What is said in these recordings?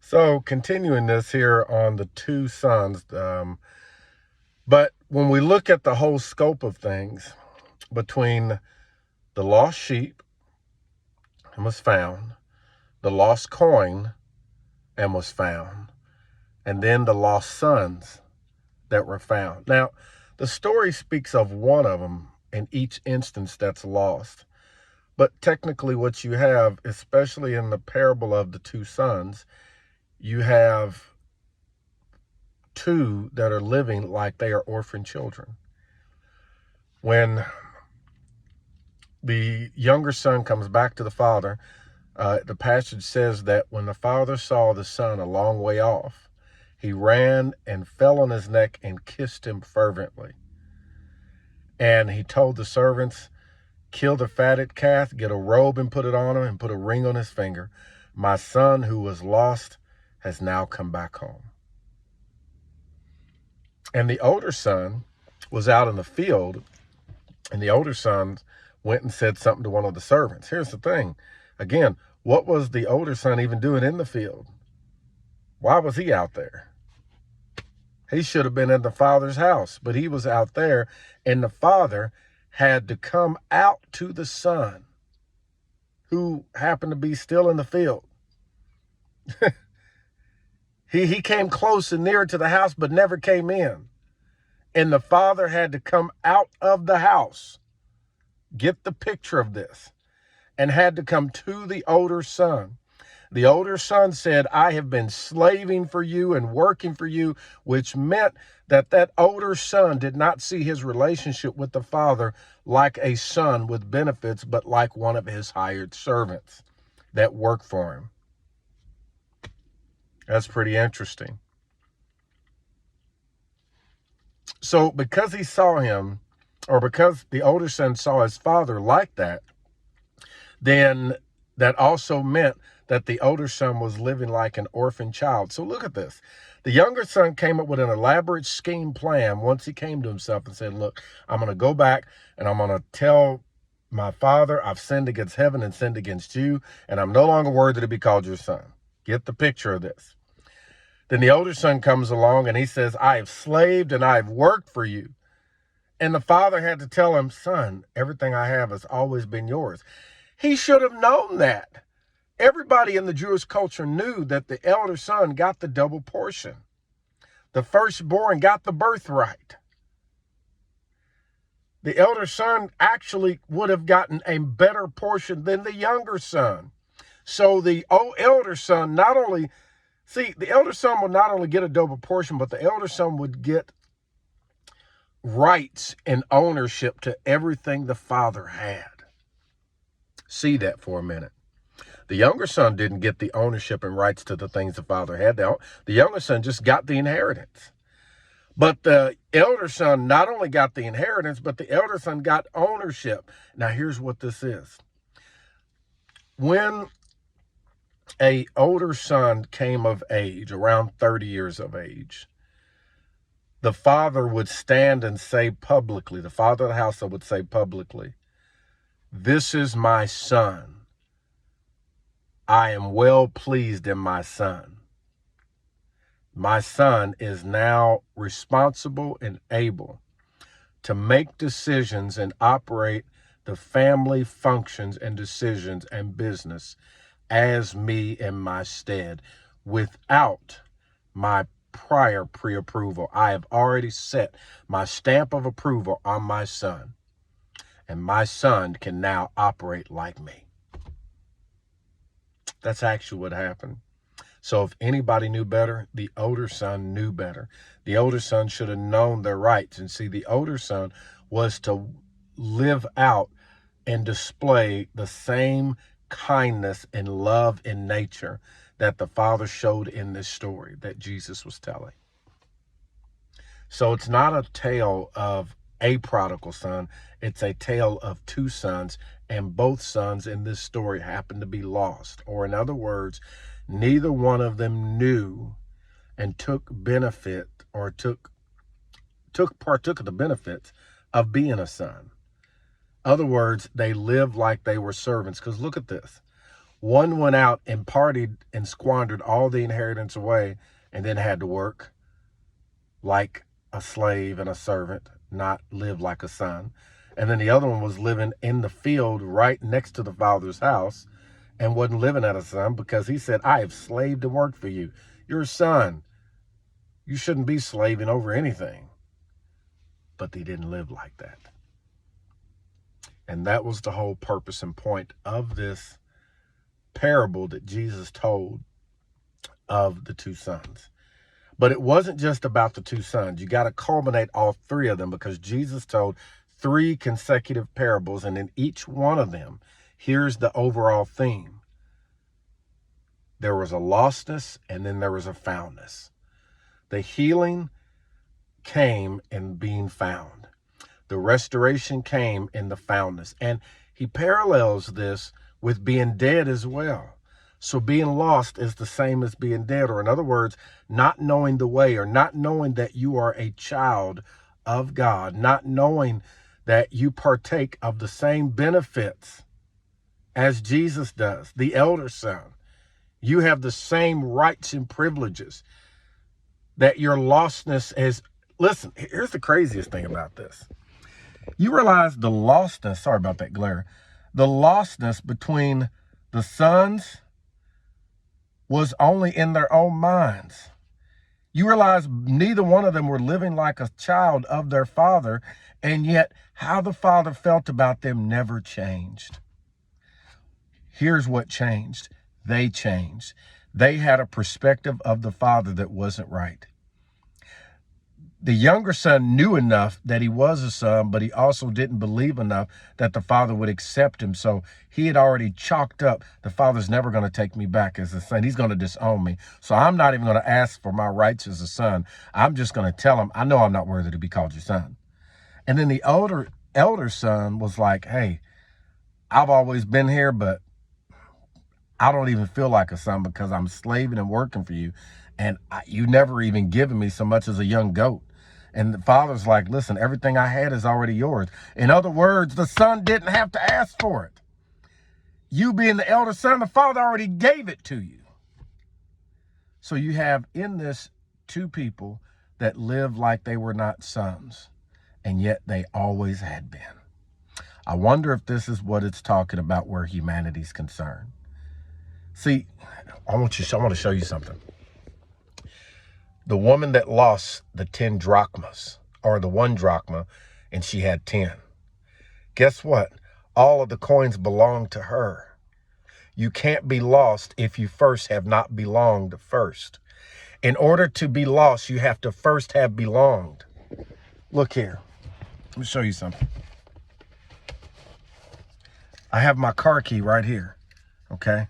So continuing this here on the two sons, but when we look at the whole scope of things between the lost sheep and was found, the lost coin and was found, and then the lost sons that were found. Now, the story speaks of one of them in each instance that's lost. But technically what you have, especially in the parable of the two sons, you have two that are living like they are orphan children. When the younger son comes back to the father, the passage says that when the father saw the son a long way off, he ran and fell on his neck and kissed him fervently. And he told the servants, kill the fatted calf, get a robe and put it on him, and put a ring on his finger. My son who was lost has now come back home. And the older son was out in the field, and the older son went and said something to one of the servants. Here's the thing. Again, what was the older son even doing in the field? Why was he out there? He should have been in the father's house, but he was out there, and the father had to come out to the son who happened to be still in the field. He came close and near to the house, but never came in. And the father had to come out of the house. Get the picture of this. And had to come to the older son. The older son said, I have been slaving for you and working for you, which meant that that older son did not see his relationship with the father like a son with benefits, but like one of his hired servants that worked for him. That's pretty interesting. So because he saw him, or because the older son saw his father like that, then that also meant that the older son was living like an orphan child. So look at this. The younger son came up with an elaborate scheme plan once he came to himself and said, look, I'm going to go back and I'm going to tell my father I've sinned against heaven and sinned against you, and I'm no longer worthy to be called your son. Get the picture of this. Then the older son comes along and he says, I have slaved and I have worked for you. And the father had to tell him, son, everything I have has always been yours. He should have known that. Everybody in the Jewish culture knew that the elder son got the double portion. The firstborn got the birthright. The elder son actually would have gotten a better portion than the younger son. So the elder son the elder son would not only get a double portion, but the elder son would get rights and ownership to everything the father had. See that for a minute. The younger son didn't get the ownership and rights to the things the father had. The younger son just got the inheritance. But the elder son not only got the inheritance, but the elder son got ownership. Now, here's what this is. When an older son came of age, around 30 years of age, the father would stand and say publicly, the father of the house would say publicly, this is my son. I am well pleased in my son. My son is now responsible and able to make decisions and operate the family functions and decisions and business as me in my stead without my prior pre-approval. I have already set my stamp of approval on my son, and my son can now operate like me. That's actually what happened. So if anybody knew better, the older son knew better. The older son should have known their rights. And see, the older son was to live out and display the same kindness and love in nature that the father showed in this story that Jesus was telling. So it's not a tale of a prodigal son. It's a tale of two sons, and both sons in this story happen to be lost. Or in other words, neither one of them knew and took benefit or partook of the benefits of being a son. Other words, they lived like they were servants. Because look at this. One went out and partied and squandered all the inheritance away and then had to work like a slave and a servant, not live like a son. And then the other one was living in the field right next to the father's house and wasn't living as a son because he said, I have slaved and worked for you. You're a son. You shouldn't be slaving over anything. But they didn't live like that. And that was the whole purpose and point of this parable that Jesus told of the two sons. But it wasn't just about the two sons. You got to culminate all three of them because Jesus told 3 consecutive parables, and in each one of them, here's the overall theme. There was a lostness and then there was a foundness. The healing came in being found. The restoration came in the foundness. And he parallels this with being dead as well. So being lost is the same as being dead, or in other words, not knowing the way, or not knowing that you are a child of God, not knowing that you partake of the same benefits as Jesus does, the elder son. You have the same rights and privileges that your lostness is. Listen, here's the craziest thing about this. You realize the lostness, sorry about that glare, the lostness between the sons was only in their own minds. You realize neither one of them were living like a child of their father, and yet how the father felt about them never changed. Here's what changed. They changed. They had a perspective of the father that wasn't right. The younger son knew enough that he was a son, but he also didn't believe enough that the father would accept him. So he had already chalked up, the father's never going to take me back as a son. He's going to disown me. So I'm not even going to ask for my rights as a son. I'm just going to tell him, I know I'm not worthy to be called your son. And then the elder son was like, hey, I've always been here, but I don't even feel like a son because I'm slaving and working for you. And you never even given me so much as a young goat. And the father's like, listen, everything I had is already yours. In other words, the son didn't have to ask for it. You being the elder son, the father already gave it to you. So you have in this 2 people that live like they were not sons, and yet they always had been. I wonder if this is what it's talking about where humanity's concerned. See, I want to show you something. The woman that lost the 10 drachmas, or the 1 drachma, and she had 10. Guess what? All of the coins belong to her. You can't be lost if you first have not belonged first. In order to be lost, you have to first have belonged. Look here. Let me show you something. I have my car key right here, okay?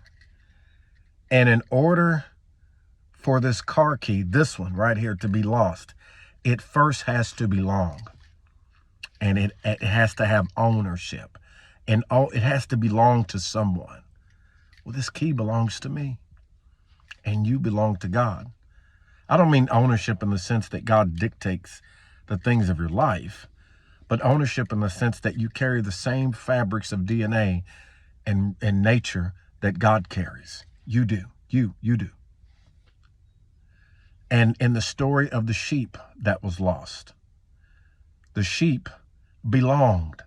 And in order for this car key, this one right here, to be lost, it first has to belong. And it has to have ownership. And it has to belong to someone. Well, this key belongs to me. And you belong to God. I don't mean ownership in the sense that God dictates the things of your life, but ownership in the sense that you carry the same fabrics of DNA and nature that God carries. You do. You do. And in the story of the sheep that was lost, the sheep belonged.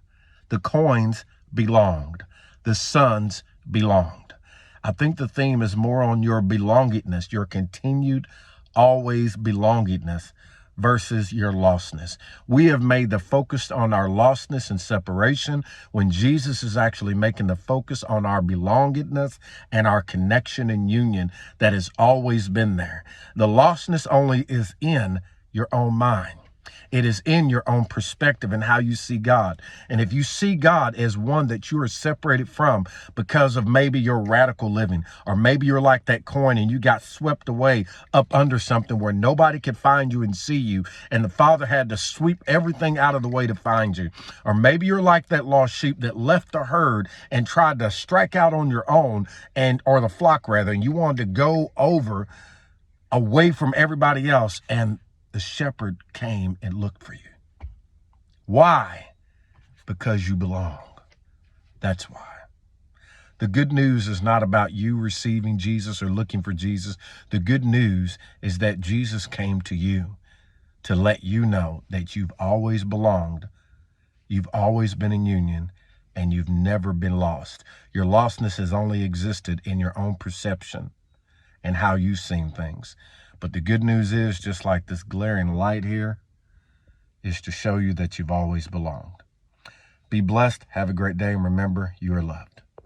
The coins belonged. The sons belonged. I think the theme is more on your belongingness, your continued, always belongingness versus your lostness. We have made the focus on our lostness and separation when Jesus is actually making the focus on our belongingness and our connection and union that has always been there. The lostness only is in your own mind. It is in your own perspective and how you see God. And if you see God as one that you are separated from because of maybe your radical living, or maybe you're like that coin and you got swept away up under something where nobody could find you and see you, and the Father had to sweep everything out of the way to find you. Or maybe you're like that lost sheep that left the herd and tried to strike out on your own, or the flock rather, and you wanted to go over away from everybody else, and the shepherd came and looked for you. Why? Because you belong. That's why. The good news is not about you receiving Jesus or looking for Jesus. The good news is that Jesus came to you to let you know that you've always belonged, you've always been in union, and you've never been lost. Your lostness has only existed in your own perception and how you've seen things. But the good news is, just like this glaring light here, is to show you that you've always belonged. Be blessed. Have a great day. And remember, you are loved.